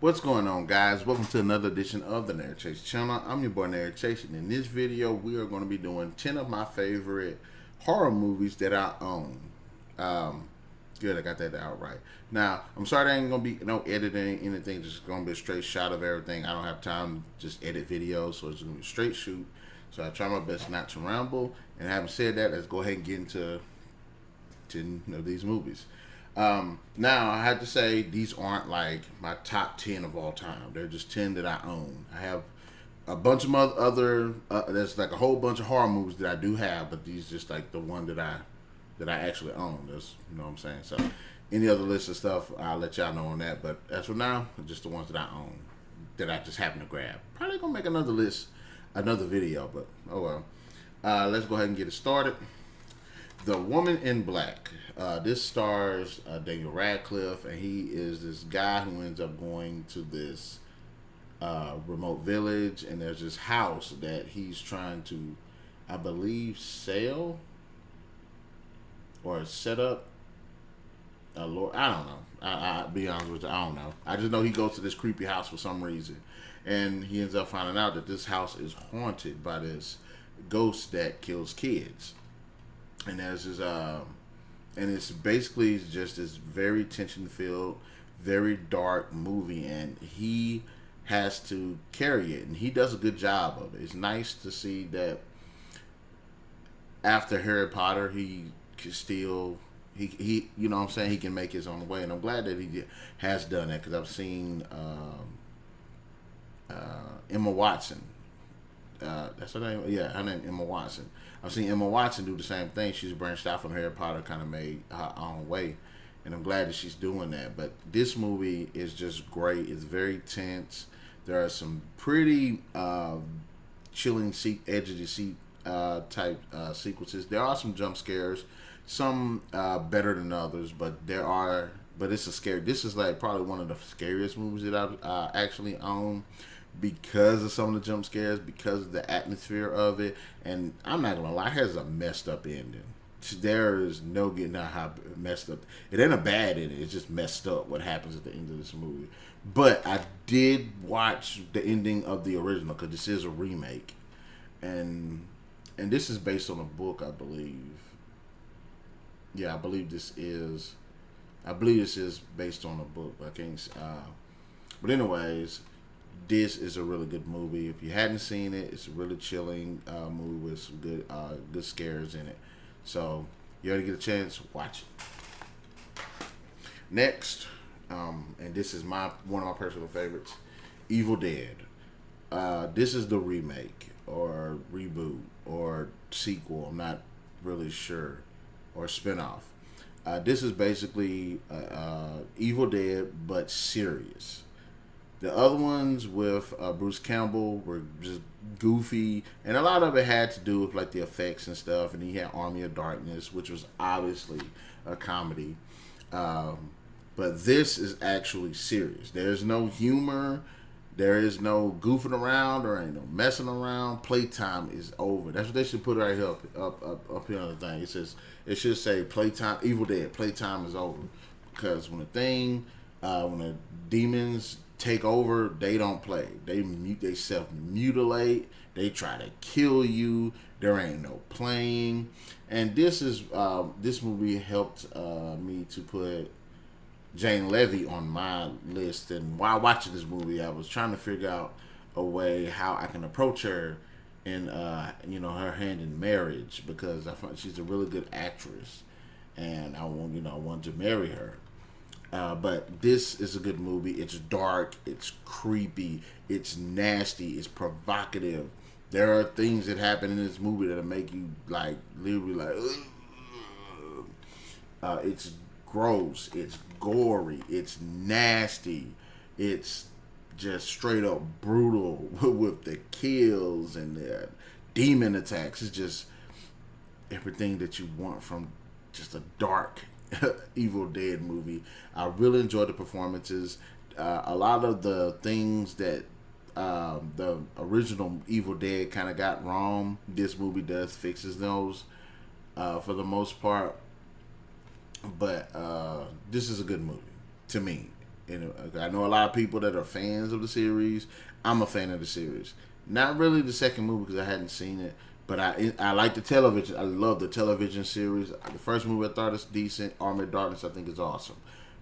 What's going on, guys? Welcome to another edition of the Narik Chase channel. I'm your boy Narik Chase, and in this video we are going to be doing 10 of my favorite horror movies that I own. Good, I got that out right. Now, I'm sorry there ain't going to be no editing, anything, just going to be a straight shot of everything. I don't have time to just edit videos, so it's going to be a straight shoot. So I try my best not to ramble, and having said that, let's go ahead and get into 10 of these movies. Now I have to say these aren't like my top 10 of all time. They're just 10 that I own. I have a bunch of other there's like a whole bunch of horror movies that I do have, but these just like the one that I actually own. That's, you know what I'm saying. So any other list of stuff, I'll let y'all know on that. But as for now, just the ones that I own that I just happen to grab. Probably gonna make another list, another video, but oh well. Let's go ahead and get it started. The Woman in Black. This stars Daniel Radcliffe, and he is this guy who ends up going to this remote village, and there's this house that he's trying to, I believe, sell or set up. Lord, I don't know. I'll be honest with you, I don't know. I just know he goes to this creepy house for some reason, and he ends up finding out that this house is haunted by this ghost that kills kids. And there's this, and it's basically just this very tension-filled, very dark movie, and he has to carry it, and he does a good job of it. It's nice to see that after Harry Potter, he can still, he you know what I'm saying, he can make his own way, and I'm glad that he has done that, because I've seen Emma Watson. That's her name? Yeah, her name Emma Watson. I've seen Emma Watson do the same thing. She's branched out from Harry Potter, kind of made her own way, and I'm glad that she's doing that. But this movie is just great. It's very tense. There are some pretty chilling edge of the seat type sequences. There are some jump scares, some better than others, but it's a scary. This is like probably one of the scariest movies that I've actually owned, because of some of the jump scares, because of the atmosphere of it. And I'm not gonna lie, it has a messed up ending. There is no getting out how messed up. It ain't a bad ending, it's just messed up what happens at the end of this movie. But I did watch the ending of the original, because this is a remake, and this is based on a book, I believe. Yeah, I believe this is based on a book, but I can't but anyways, this is a really good movie. If you hadn't seen it, it's a really chilling movie with some good scares in it. So you already get a chance, watch it. Next, and this is one of my personal favorites, Evil Dead. This is the remake or reboot or sequel. I'm not really sure, or spinoff. This is basically Evil Dead, but serious. The other ones with Bruce Campbell were just goofy, and a lot of it had to do with like the effects and stuff. And he had Army of Darkness, which was obviously a comedy. But this is actually serious. There's no humor. There is no goofing around. There ain't no messing around. Playtime is over. That's what they should put right here up here on the thing. It should say playtime. Evil Dead. Playtime is over. Because when the demons take over, they don't play. They self-mutilate. They try to kill you. There ain't no playing. And this movie helped me to put Jane Levy on my list. And while watching this movie, I was trying to figure out a way how I can approach her in her hand in marriage, because I find she's a really good actress, and I want to marry her. But this is a good movie. It's dark, it's creepy, it's nasty, it's provocative. There are things that happen in this movie that'll make you like literally like, it's gross, it's gory, it's nasty, it's just straight up brutal with the kills and the demon attacks. It's just everything that you want from just a dark Evil Dead movie. I really enjoyed the performances. A lot of the things that the original Evil Dead kind of got wrong, this movie fixes those for the most part. But this is a good movie to me. And I know a lot of people that are fans of the series. I'm a fan of the series. Not really the second movie because I hadn't seen it, but I like the television. I love the television series. The first movie I thought is decent. Army of Darkness I think is awesome,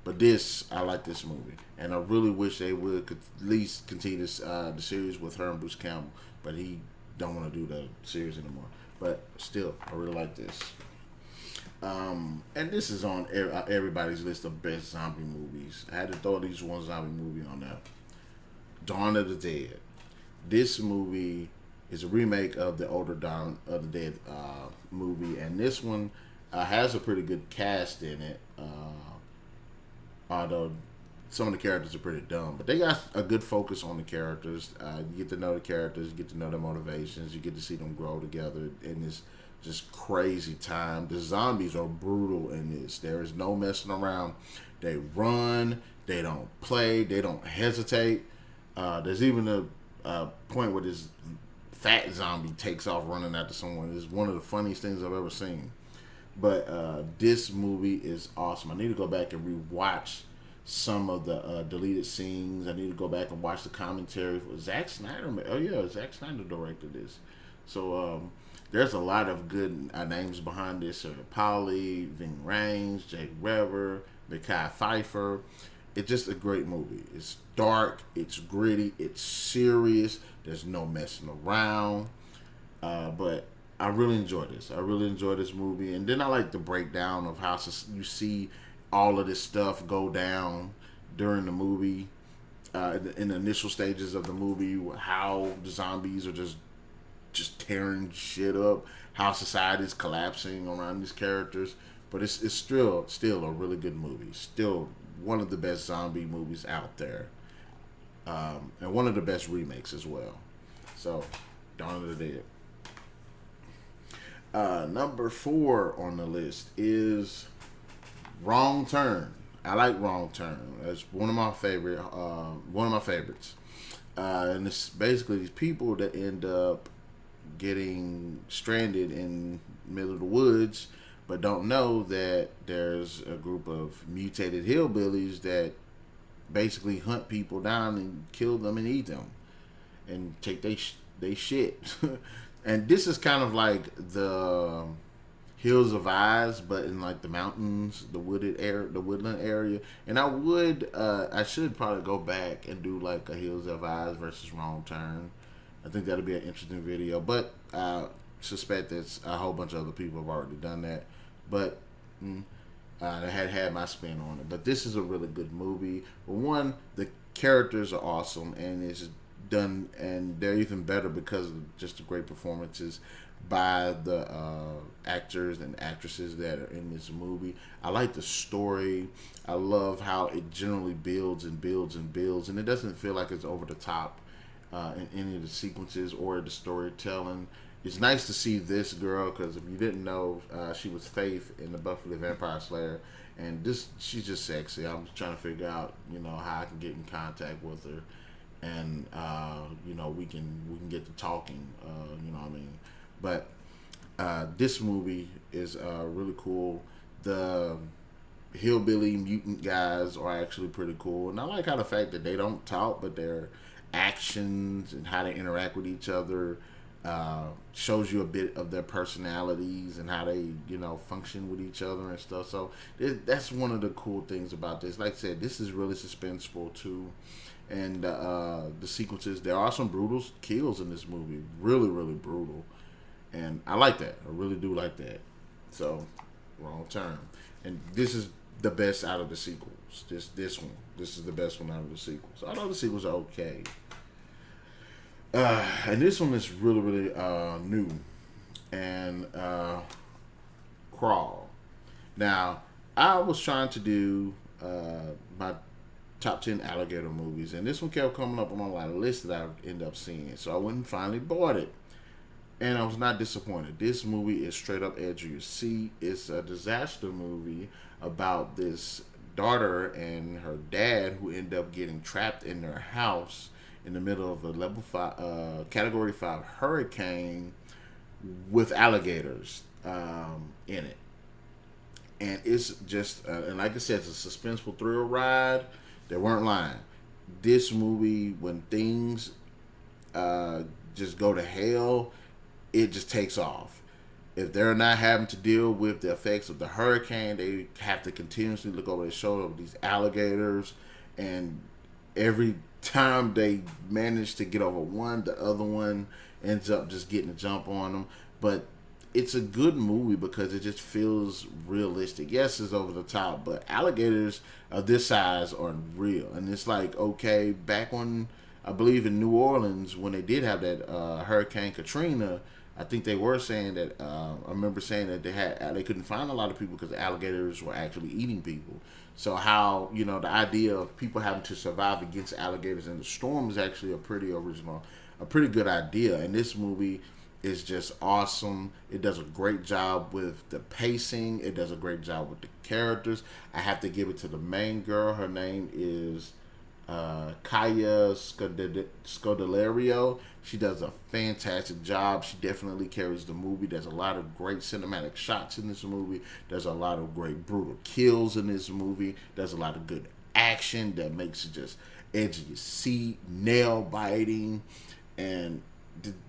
but this I like this movie, and I really wish they would at least continue this the series with her and Bruce Campbell. But he don't want to do the series anymore. But still, I really like this. And this is on everybody's list of best zombie movies. I had to throw at least one zombie movie on there. Dawn of the Dead. This movie is a remake of the older Dawn of the Dead movie, and this one has a pretty good cast in it. Although some of the characters are pretty dumb, but they got a good focus on the characters. You get to know the characters, you get to know their motivations, you get to see them grow together in this just crazy time. The zombies are brutal in this. There is no messing around. They run, they don't play, they don't hesitate. There's even a point where this fat zombie takes off running after someone. It's one of the funniest things I've ever seen. But this movie is awesome. I need to go back and rewatch some of the deleted scenes. I need to go back and watch the commentary for Zack Snyder. Oh yeah, Zack Snyder directed this. So there's a lot of good names behind this. Polly, Ving Rhames, Jake Weber, Mekhi Phifer. It's just a great movie. It's dark, it's gritty, it's serious. There's no messing around. But I really enjoy this. I really enjoy this movie. And then I like the breakdown of how you see all of this stuff go down during the movie, in the initial stages of the movie, how the zombies are just tearing shit up, how society is collapsing around these characters. But it's still a really good movie. Still one of the best zombie movies out there, and one of the best remakes as well. So, Dawn of the Dead. Number 4 on the list is Wrong Turn. I like Wrong Turn. It's one of my favorites. And it's basically these people that end up getting stranded in the middle of the woods, but don't know that there's a group of mutated hillbillies that basically hunt people down and kill them and eat them and take they shit. And this is kind of like the Hills of Eyes, but in like the mountains, the woodland area. And I should probably go back and do like a Hills of Eyes versus Wrong Turn. I think that'll be an interesting video, but I suspect that a whole bunch of other people have already done that. But I had my spin on it. But this is a really good movie. For one, the characters are awesome, and it's done, and they're even better because of just the great performances by the actors and actresses that are in this movie. I like the story. I love how it generally builds and builds and builds, and it doesn't feel like it's over the top in any of the sequences or the storytelling. It's nice to see this girl, because if you didn't know, she was Faith in the Buffy the Vampire Slayer, and she's just sexy. I'm trying to figure out, how I can get in contact with her, and we can get to talking. You know what I mean? But this movie is really cool. The hillbilly mutant guys are actually pretty cool, and I like how the fact that they don't talk, but their actions and how they interact with each other shows you a bit of their personalities and how they function with each other and stuff. So that's one of the cool things about this. Like I said, this is really suspenseful too, and the sequences, there are some brutal kills in this movie, really really brutal, and I like that. I really do like that. So, Wrong Turn, and this is the best out of the sequels. This is the best one out of the sequels. All the sequels are okay. And this one is really, really new. And Crawl. Now, I was trying to do my top 10 alligator movies, and this one kept coming up on my list that I ended up seeing. So I went and finally bought it. And I was not disappointed. This movie is straight up edge of your seat. It's a disaster movie about this daughter and her dad who end up getting trapped in their house in the middle of a level 5, category 5 hurricane with alligators in it. And it's just, and like I said, it's a suspenseful thrill ride. They weren't lying. This movie, when things just go to hell, it just takes off. If they're not having to deal with the effects of the hurricane, they have to continuously look over their shoulder of these alligators, and every time they manage to get over one, the other one ends up just getting a jump on them. But it's a good movie because it just feels realistic. Yes, it's over the top, but alligators of this size are real. And it's like, okay, back when, I believe in New Orleans, when they did have that Hurricane Katrina, I think they were saying that, I remember saying that they couldn't find a lot of people because the alligators were actually eating people. So how, the idea of people having to survive against alligators in the storm is actually a pretty original, a pretty good idea. And this movie is just awesome. It does a great job with the pacing. It does a great job with the characters. I have to give it to the main girl. Her name is Kaya Scodelario. She does a fantastic job. She definitely carries the movie. There's a lot of great cinematic shots in this movie. There's a lot of great brutal kills in this movie. There's a lot of good action that makes it just edge of your seat, nail biting, and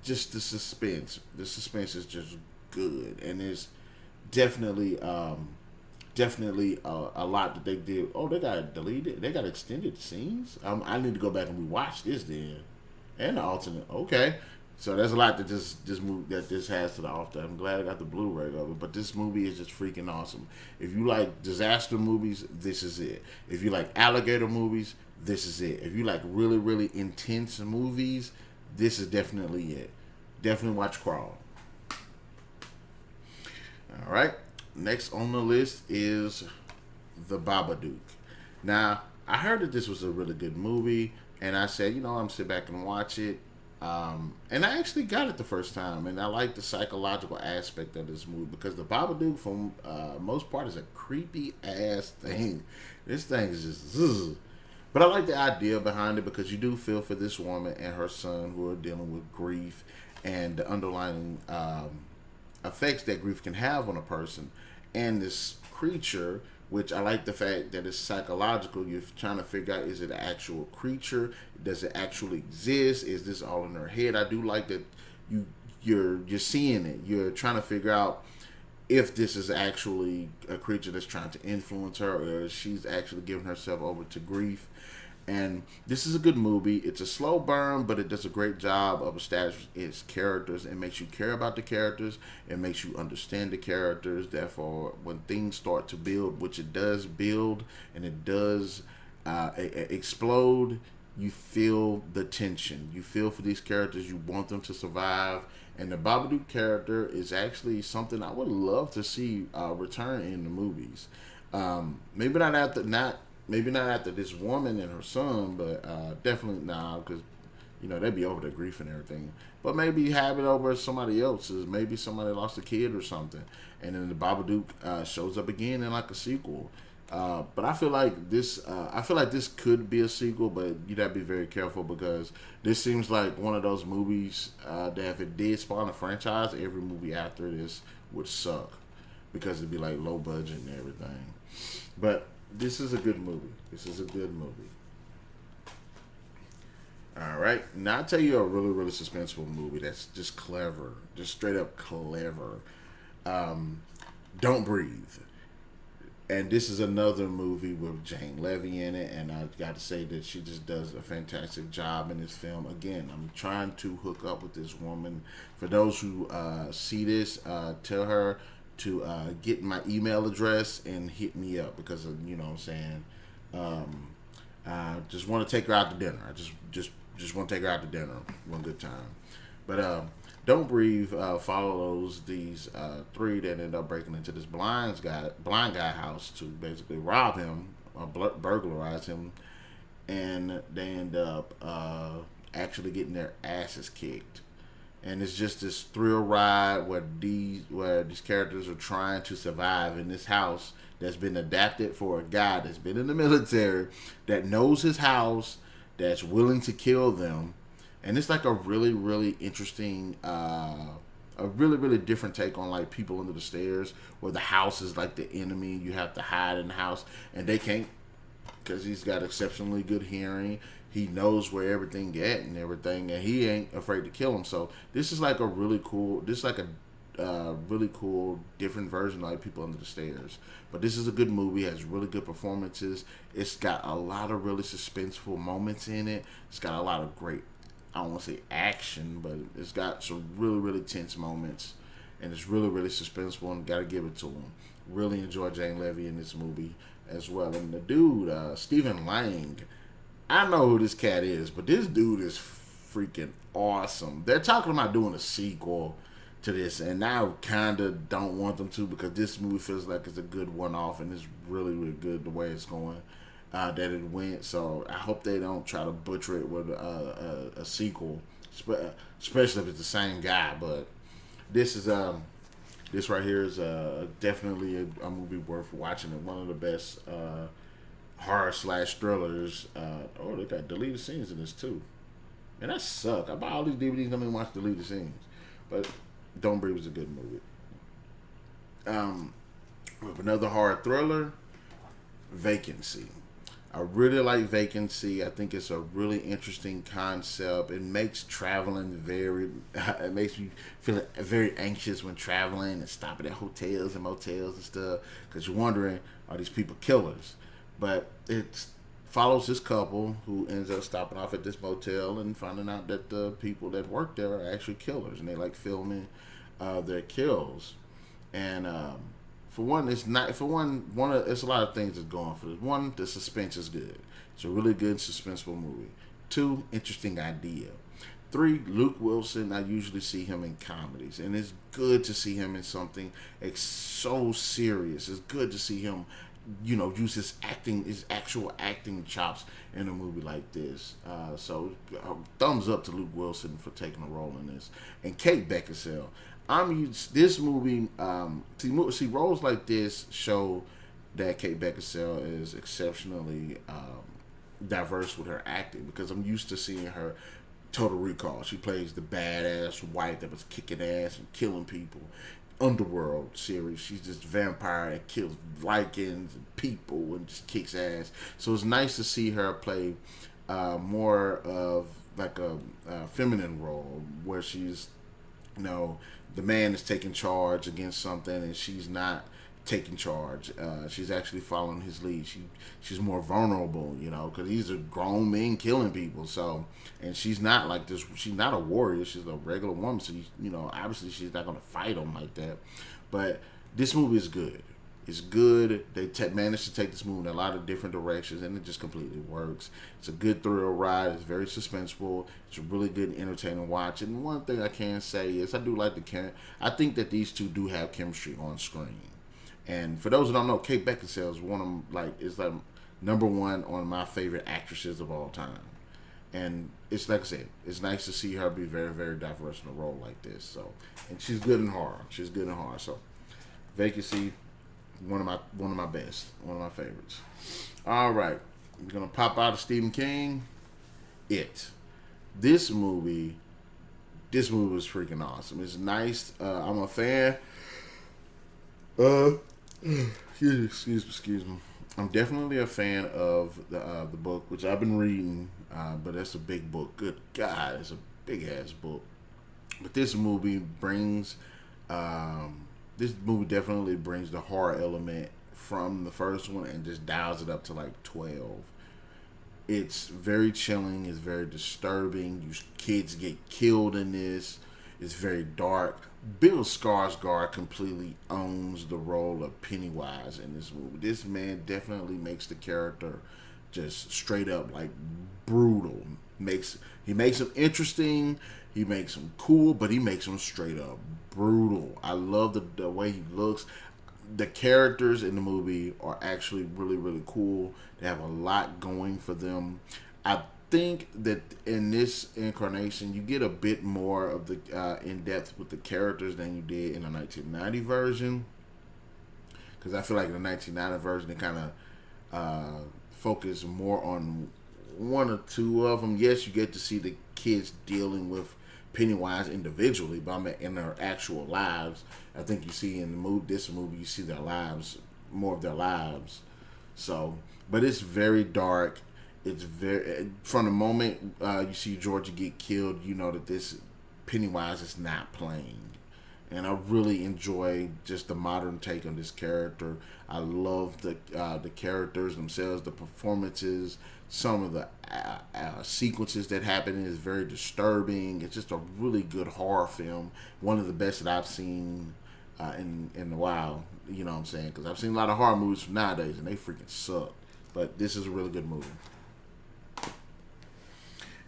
just the suspense. The suspense is just good, and it's definitely a lot that they did. Oh, they got deleted. They got extended scenes. I need to go back and rewatch this then, and the alternate. Okay, so there's a lot that this has to the offer. I'm glad I got the Bluray of it. But this movie is just freaking awesome. If you like disaster movies, this is it. If you like alligator movies, this is it. If you like really, really intense movies, this is definitely it. Definitely watch Crawl. All right. Next on the list is The Babadook. Now, I heard that this was a really good movie, and I said, I'm sit back and watch it. And I actually got it the first time, and I like the psychological aspect of this movie because The Babadook, for most part, is a creepy ass thing. This thing is just zzz. But I like the idea behind it because you do feel for this woman and her son who are dealing with grief and the underlying effects that grief can have on a person. And this creature, which I like the fact that it's psychological. You're trying to figure out, is it an actual creature? Does it actually exist? Is this all in her head? I do like that you're seeing it. You're trying to figure out if this is actually a creature that's trying to influence her, or if she's actually giving herself over to grief. And this is a good movie. It's a slow burn, but it does a great job of establishing its characters. It makes you care about the characters. It makes you understand the characters. Therefore, when things start to build, which it does build, and it does explode, you feel the tension. You feel for these characters. You want them to survive. And the Babadook character is actually something I would love to see return in the movies. Maybe not after this woman and her son, but definitely now because they'd be over the grief and everything. But maybe have it over somebody else's. Maybe somebody lost a kid or something, and then the Babadook shows up again in like a sequel. But I feel like this. I feel like this could be a sequel, but you'd have to be very careful because this seems like one of those movies that if it did spawn a franchise, every movie after this would suck because it'd be like low budget and everything. But this is a good movie. This is a good movie. All right. Now I'll tell you a really, really suspenseful movie that's just clever. Just straight up clever. Don't Breathe. And this is another movie with Jane Levy in it. And I got to say that she just does a fantastic job in this film. Again, I'm trying to hook up with this woman. For those who see this, tell her to get my email address and hit me up because you know what I'm saying. I just want to take her out to dinner. I just want to take her out to dinner one good time. But Don't Breathe follows these three that end up breaking into this blind guy house to basically rob him, burglarize him, and they end up actually getting their asses kicked. And it's just this thrill ride where these characters are trying to survive in this house that's been adapted for a guy that's been in the military, that knows his house, that's willing to kill them. And it's like a really, really interesting, a really, really different take on like People Under the Stairs, where the house is like the enemy. You have to hide in the house, and they can't because he's got exceptionally good hearing. He knows where everything at and everything, and he ain't afraid to kill him. So this is like a really cool. This is like a really cool, different version of like People Under the Stairs. But this is a good movie. Has really good performances. It's got a lot of really suspenseful moments in it. It's got a lot of great, I don't want to say action, but it's got some really, really tense moments, and it's really, really suspenseful. And gotta give it to him. Really enjoy Jane Levy in this movie as well. And the dude, Stephen Lang. I know who this cat is, but this dude is freaking awesome. They're talking about doing a sequel to this, and I kind of don't want them to, because this movie feels like it's a good one-off, and it's really, really good the way it's going, that it went. So I hope they don't try to butcher it with a sequel, especially if it's the same guy. But this is this right here is definitely a movie worth watching, and one of the best horror / thrillers. Oh, they got deleted scenes in this too. And that suck. I buy all these DVDs and don't even watch deleted scenes. But Don't Breathe was a good movie. With another horror thriller, Vacancy. I really like Vacancy. I think it's a really interesting concept. It makes traveling it makes me feel very anxious when traveling and stopping at hotels and motels and stuff, because you're wondering, are these people killers? But it follows this couple who ends up stopping off at this motel and finding out that the people that work there are actually killers, and they like filming their kills. And for one, it's not for one. It's a lot of things that's going for this. One, the suspense is good. It's a really good suspenseful movie. Two, interesting idea. Three, Luke Wilson. I usually see him in comedies, and it's good to see him in something so serious. It's good to see him, use his actual acting chops in a movie like this. So thumbs up to Luke Wilson for taking a role in this. And Kate Beckinsale. This movie, see, roles like this show that Kate Beckinsale is exceptionally diverse with her acting, because I'm used to seeing her Total Recall. She plays the badass wife that was kicking ass and killing people. Underworld series, she's this vampire that kills lichens and people and just kicks ass. So it's nice to see her play more of like a feminine role, where she's, the man is taking charge against something and she's not taking charge. She's actually following his lead. She's more vulnerable, because these are grown men killing people. So, and she's not like this. She's not a warrior. She's a regular woman. So, obviously she's not gonna fight them like that. But this movie is good. It's good. They managed to take this movie in a lot of different directions, and it just completely works. It's a good thrill ride. It's very suspenseful. It's a really good, entertaining watch. And one thing I can say is I do like I think that these two do have chemistry on screen. And for those who don't know, Kate Beckinsale is like number one on my favorite actresses of all time. And it's like I said, it's nice to see her be very, very diverse in a role like this. So, and she's good in horror. So, Vacancy, one of my best, one of my favorites. All right, we're gonna pop out of Stephen King. This movie was freaking awesome. It's nice. I'm a fan. Excuse me. I'm definitely a fan of the book, which I've been reading, but that's a big book. Good God, it's a big ass book. But this movie definitely brings the horror element from the first one and just dials it up to like 12. It's very chilling. It's very disturbing. Kids get killed in this. It's very dark. Bill Skarsgård completely owns the role of Pennywise in this movie. This man definitely makes the character just straight up like brutal. He makes him interesting. He makes him cool, but he makes him straight up brutal. I love the way he looks. The characters in the movie are actually really, really cool. They have a lot going for them. I think that in this incarnation, you get a bit more of the in depth with the characters than you did in the 1990 version. Because I feel like in the 1990 version, they kind of focus more on one or two of them. Yes, you get to see the kids dealing with Pennywise individually, but I mean in their actual lives. I think you see in this movie, you see their lives, more of their lives. So, but it's very dark. It's very from the moment you see Georgia get killed, you know that this Pennywise is not playing. And I really enjoy just the modern take on this character. I love the characters themselves, the performances, some of the sequences that happen is very disturbing. It's just a really good horror film, one of the best that I've seen in a while. You know what I'm saying? Because I've seen a lot of horror movies from nowadays, and they freaking suck. But this is a really good movie.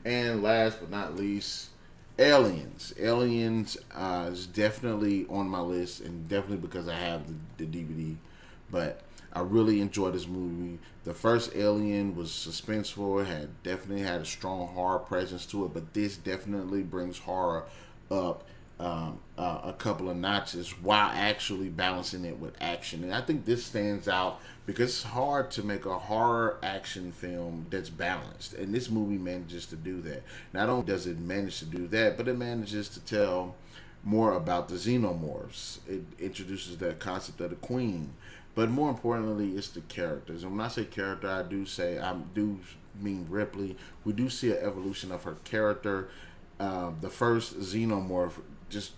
And last but not least, Aliens. Aliens is definitely on my list, and definitely because I have the DVD. But I really enjoyed this movie. The first Alien was suspenseful. It definitely had a strong horror presence to it, but this definitely brings horror up a couple of notches while actually balancing it with action. And I think this stands out because it's hard to make a horror action film that's balanced. And this movie manages to do that. Not only does it manage to do that, but it manages to tell more about the xenomorphs. It introduces that concept of the queen. But more importantly, it's the characters. And when I say character, I do mean Ripley. We do see an evolution of her character. The first xenomorph just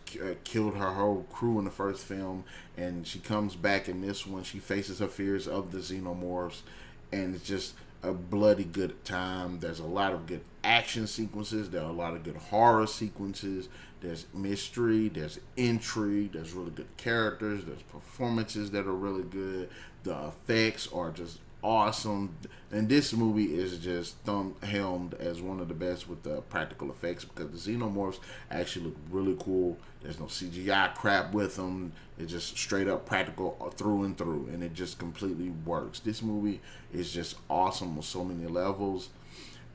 killed her whole crew in the first film, and she comes back in this one. She faces her fears of the xenomorphs, and it's just a bloody good time. There's a lot of good action sequences. There are a lot of good horror sequences. There's mystery. There's intrigue. There's really good characters. There's performances that are really good. The effects are just awesome, and this movie is just helmed as one of the best with the practical effects because the xenomorphs actually look really cool. There's no CGI crap with them. It's just straight up practical through and through, and it just completely works. This movie is just awesome on so many levels,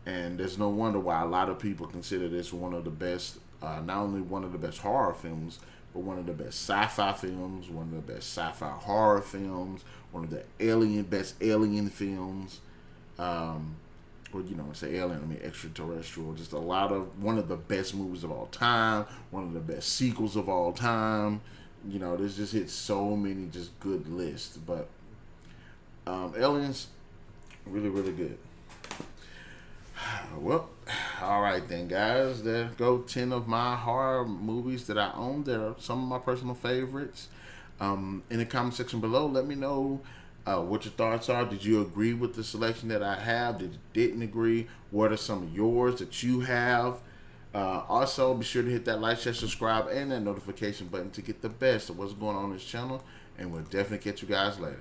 and there's no wonder why a lot of people consider this one of the best, not only one of the best horror films, but one of the best sci-fi films, one of the best sci-fi horror films, one of the best alien films, or say alien, I mean extraterrestrial. Just one of the best movies of all time, one of the best sequels of all time. This just hits so many just good lists. But Aliens, really, really good. Well, all right then, guys. There go 10 of my horror movies that I own. They're some of my personal favorites. In the comment section below, let me know what your thoughts are. Did you agree with the selection that I have? Didn't agree? What are some of yours that you have? Also, be sure to hit that like, share, subscribe, and that notification button to get the best of what's going on this channel. And we'll definitely catch you guys later.